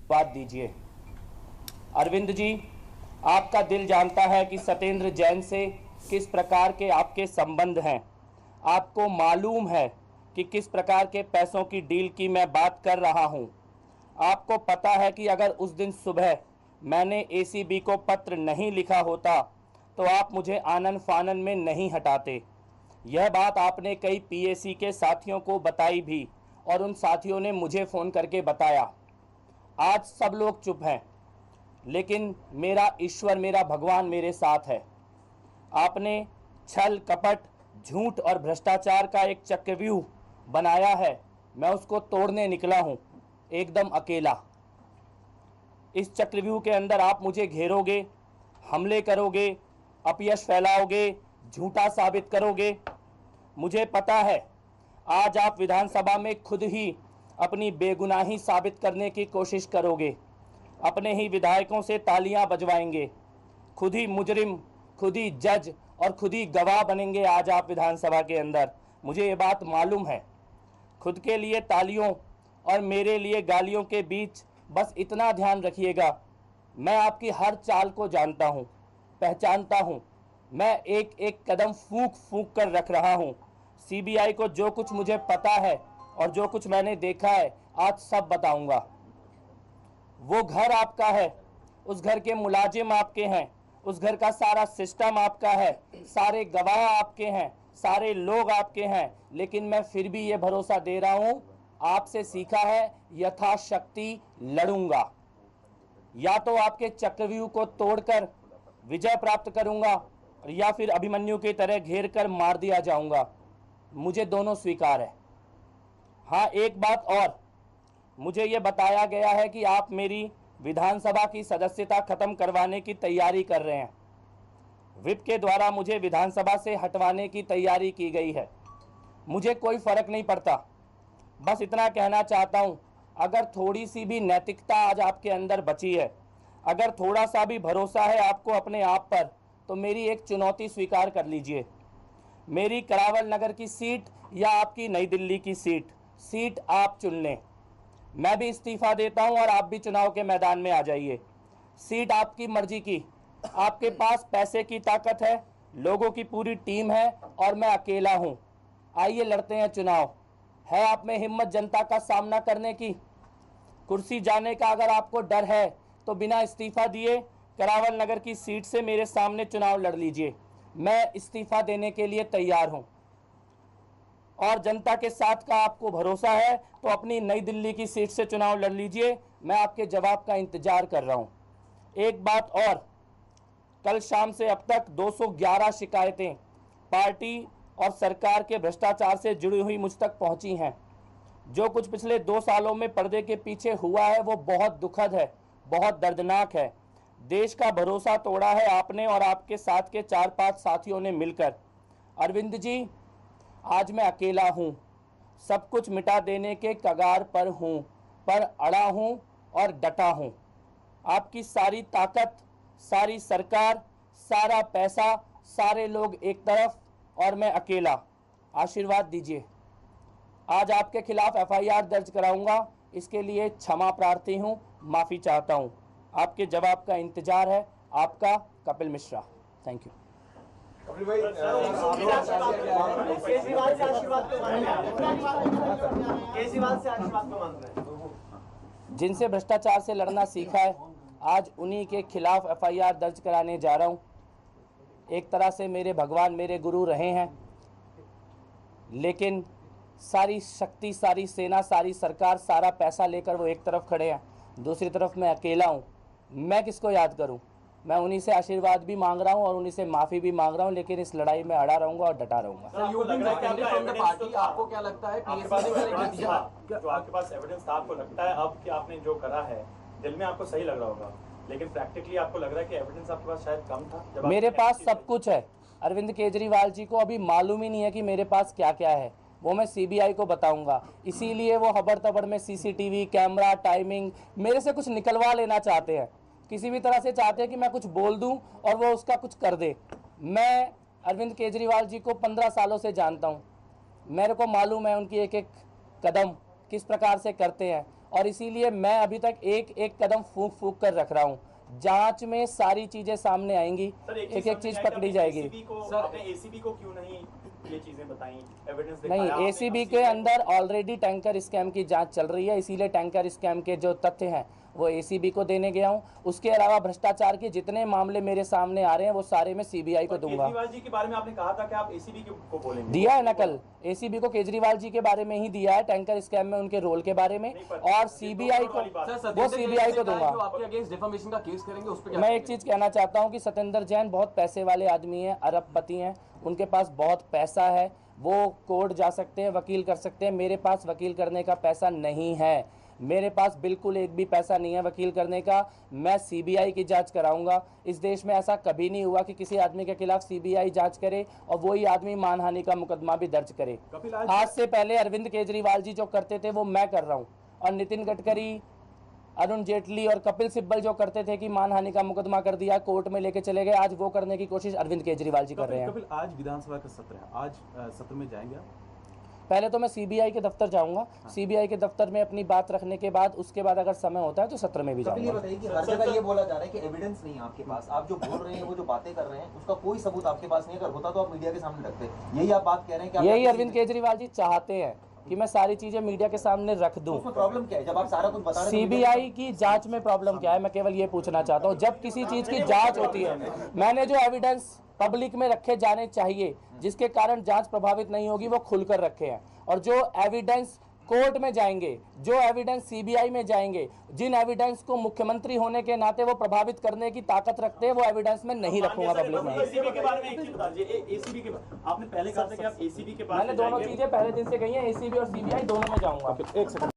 बात दीजिए। अरविंद जी, आपका दिल जानता है कि सत्येंद्र जैन से किस प्रकार के आपके संबंध हैं। आपको मालूम है कि किस प्रकार के पैसों की डील की मैं बात कर रहा हूं। आपको पता है कि अगर उस दिन सुबह मैंने एसीबी को पत्र नहीं लिखा होता तो आप मुझे आनन फानन में नहीं हटाते। यह बात आपने कई पीएसी के साथियों को बताई भी और उन साथियों ने मुझे फ़ोन करके बताया। आज सब लोग चुप हैं, लेकिन मेरा ईश्वर, मेरा भगवान मेरे साथ है। आपने छल, कपट, झूठ और भ्रष्टाचार का एक चक्रव्यूह बनाया है। मैं उसको तोड़ने निकला हूं, एकदम अकेला। इस चक्रव्यूह के अंदर आप मुझे घेरोगे, हमले करोगे, अपयश फैलाओगे, झूठा साबित करोगे। मुझे पता है आज आप विधानसभा में खुद ही अपनी बेगुनाही साबित करने की कोशिश करोगे, अपने ही विधायकों से तालियां बजवाएंगे, खुद ही मुजरिम, खुद ही जज और खुद ही गवाह बनेंगे आज आप विधानसभा के अंदर। मुझे ये बात मालूम है। खुद के लिए तालियों और मेरे लिए गालियों के बीच बस इतना ध्यान रखिएगा, मैं आपकी हर चाल को जानता हूँ, पहचानता हूँ। मैं एक एक कदम फूंक फूंक कर रख रहा हूँ। सीबीआई को जो कुछ मुझे पता है और जो कुछ मैंने देखा है आज सब बताऊंगा। वो घर आपका है, उस घर के मुलाजिम आपके हैं, उस घर का सारा सिस्टम आपका है, सारे गवाह आपके हैं, सारे लोग आपके हैं, लेकिन मैं फिर भी ये भरोसा दे रहा हूं, आपसे सीखा है, यथाशक्ति लड़ूंगा। या तो आपके चक्रव्यूह को तोड़कर विजय प्राप्त करूंगा या फिर अभिमन्यु की तरह घेर कर मार दिया जाऊंगा। मुझे दोनों स्वीकार है। हाँ, एक बात और, मुझे ये बताया गया है कि आप मेरी विधानसभा की सदस्यता खत्म करवाने की तैयारी कर रहे हैं। विप के द्वारा मुझे विधानसभा से हटवाने की तैयारी की गई है। मुझे कोई फर्क नहीं पड़ता, बस इतना कहना चाहता हूं, अगर थोड़ी सी भी नैतिकता आज आपके अंदर बची है, अगर थोड़ा सा भी भरोसा है आपको अपने आप पर, तो मेरी एक चुनौती स्वीकार कर लीजिए। मेरी करावल नगर की सीट या आपकी नई दिल्ली की सीट आप चुन लें। मैं भी इस्तीफा देता हूं और आप भी चुनाव के मैदान में आ जाइए। सीट आपकी मर्जी की, आपके पास पैसे की ताकत है, लोगों की पूरी टीम है और मैं अकेला हूं। आइए लड़ते हैं चुनाव। है आप में हिम्मत जनता का सामना करने की? कुर्सी जाने का अगर आपको डर है तो बिना इस्तीफा दिए करावल नगर की सीट से मेरे सामने चुनाव लड़ लीजिए। मैं इस्तीफा देने के लिए तैयार हूं। और जनता के साथ का आपको भरोसा है तो अपनी नई दिल्ली की सीट से चुनाव लड़ लीजिए। मैं आपके जवाब का इंतजार कर रहा हूं। एक बात और, कल शाम से अब तक 211 शिकायतें पार्टी और सरकार के भ्रष्टाचार से जुड़ी हुई मुझ तक पहुंची हैं। जो कुछ पिछले 2 सालों में पर्दे के पीछे हुआ है वो बहुत दुखद है, बहुत दर्दनाक है। देश का भरोसा तोड़ा है आपने और आपके साथ के 4-5 साथियों ने मिलकर। अरविंद जी, आज मैं अकेला हूं, सब कुछ मिटा देने के कगार पर हूं, पर अड़ा हूं और डटा हूं। आपकी सारी ताकत, सारी सरकार, सारा पैसा, सारे लोग एक तरफ और मैं अकेला। आशीर्वाद दीजिए। आज आपके खिलाफ एफआईआर दर्ज कराऊंगा, इसके लिए क्षमा प्रार्थी हूं, माफ़ी चाहता हूं। आपके जवाब का इंतजार है। आपका कपिल मिश्रा। Thank you. केजरीवाल से आशीर्वाद तो मांग रहे हैं। जिनसे भ्रष्टाचार से लड़ना सीखा है, आज उन्हीं के खिलाफ एफआईआर दर्ज कराने जा रहा हूं। एक तरह से मेरे भगवान, मेरे गुरु रहे हैं, लेकिन सारी शक्ति, सारी सेना, सारी सरकार, सारा पैसा लेकर वो एक तरफ खड़े हैं, दूसरी तरफ मैं अकेला हूं। मैं किसको याद करूं? मैं उन्हीं से आशीर्वाद भी मांग रहा हूं और उन्हीं से माफ़ी भी मांग रहा हूं, लेकिन इस लड़ाई में अड़ा रहूंगा और डटा रहूंगा। आपको क्या लगता है जो आपके पास एविडेंस था, आपको लगता है अब कि आपने जो करा है दिल में आपको सही लग रहा होगा, लेकिन प्रैक्टिकली आपको लग रहा है कि एविडेंस आपके पास शायद कम था? मेरे पास सब कुछ है। अरविंद केजरीवाल जी को अभी मालूम ही नहीं है कि मेरे पास क्या क्या है। वो मैं सीबीआई को बताऊंगा। इसीलिए वो हबड़ तबड़ में सीसीटीवी कैमरा, टाइमिंग मेरे से कुछ निकलवा लेना चाहते हैं। किसी भी तरह से चाहते हैं कि मैं कुछ बोल दूं और वो उसका कुछ कर दे। मैं अरविंद केजरीवाल जी को 15 सालों से जानता हूं। मेरे को मालूम है उनकी एक एक कदम किस प्रकार से करते हैं और इसीलिए मैं अभी तक एक एक कदम फूंक फूंक कर रख रहा हूँ। जांच में सारी चीजें सामने आएंगी, एक एक चीज पकड़ी जाएगी। एसीबी को क्यों नहीं ये चीजें बताई, एविडेंस नहीं, एसीबी के अंदर ऑलरेडी टैंकर स्कैम की जांच चल रही है, इसीलिए टैंकर स्कैम के जो तथ्य हैं वो एसीबी को देने गया हूं। उसके अलावा भ्रष्टाचार के जितने मामले मेरे सामने आ रहे हैं वो सारे मैं सीबीआई को दूंगा। केजरीवाल जी के बारे में आपने कहा था कि आप एसीबी को बोलेंगे, दिया है नकल, एसीबी को केजरीवाल जी के बारे में ही दिया है, टैंकर स्कैम में उनके रोल के बारे में, और सीबीआई को, वो सीबीआई को दूंगा। आपके अगेंस्ट डिफेमेशन का केस करेंगे, उस पे मैं एक चीज कहना चाहता हूं कि सत्येंद्र जैन बहुत पैसे वाले आदमी हैं, अरबपति हैं, उनके पास बहुत पैसा है, वो कोर्ट जा सकते हैं, वकील कर सकते हैं। मेरे पास वकील करने का पैसा नहीं है, मेरे पास बिल्कुल एक भी पैसा नहीं है वकील करने का। मैं सीबीआई की जांच कराऊंगा। इस देश में ऐसा कभी नहीं हुआ कि किसी आदमी के खिलाफ सीबीआई जांच करे और वही आदमी मानहानि का मुकदमा भी दर्ज करे। आज से पहले अरविंद केजरीवाल जी जो करते थे वो मैं कर रहा हूँ, और नितिन गडकरी, अरुण जेटली और कपिल सिब्बल जो करते थे कि मानहानि का मुकदमा कर दिया, कोर्ट में लेके चले गए, आज वो करने की कोशिश अरविंद केजरीवाल जी कर रहे हैं। कपिल, आज विधानसभा का सत्र है, आज सत्र में जाएंगे आप? पहले तो मैं सीबीआई के दफ्तर जाऊंगा, सीबीआई के दफ्तर में अपनी बात रखने के बाद उसके बाद अगर समय होता है तो सत्र में भी जाऊंगा। ये बताइए कि हर जगह ये बोला जा रहा है कि एविडेंस नहीं है आपके पास, आप जो बोल रहे हैं, वो जो बातें कर रहे हैं, उसका कोई सबूत आपके पास नहीं है। अगर होता तो आप मीडिया के सामने रखते, यही आप बात कह रहे हैं कि यही अरविंद केजरीवाल जी चाहते हैं कि मैं सारी चीजें मीडिया के सामने रख दूं। उसमें प्रॉब्लम क्या है जब आप सारा कुछ बता रहे हैं? सीबीआई की जांच में प्रॉब्लम क्या है, मैं केवल ये पूछना चाहता हूं। जब किसी चीज की जांच होती है, मैंने जो एविडेंस पब्लिक में रखे जाने चाहिए जिसके कारण जांच प्रभावित नहीं होगी वो खुलकर रखे हैं, और जो एविडेंस कोर्ट में जाएंगे, जो एविडेंस सीबीआई में जाएंगे, जिन एविडेंस को मुख्यमंत्री होने के नाते वो प्रभावित करने की ताकत रखते हैं, वो एविडेंस में नहीं रखूंगा पब्लिक में। एसीबी के बारे में एक चीज बताइए, एसीबी के आपने पहले कहा था कि आप एसीबी के बारे में मैंने दोनों चीजें पहले दिन से कही हैं, एसीबी और सीबीआई दोनों में जाऊंगा। एक सेकंड।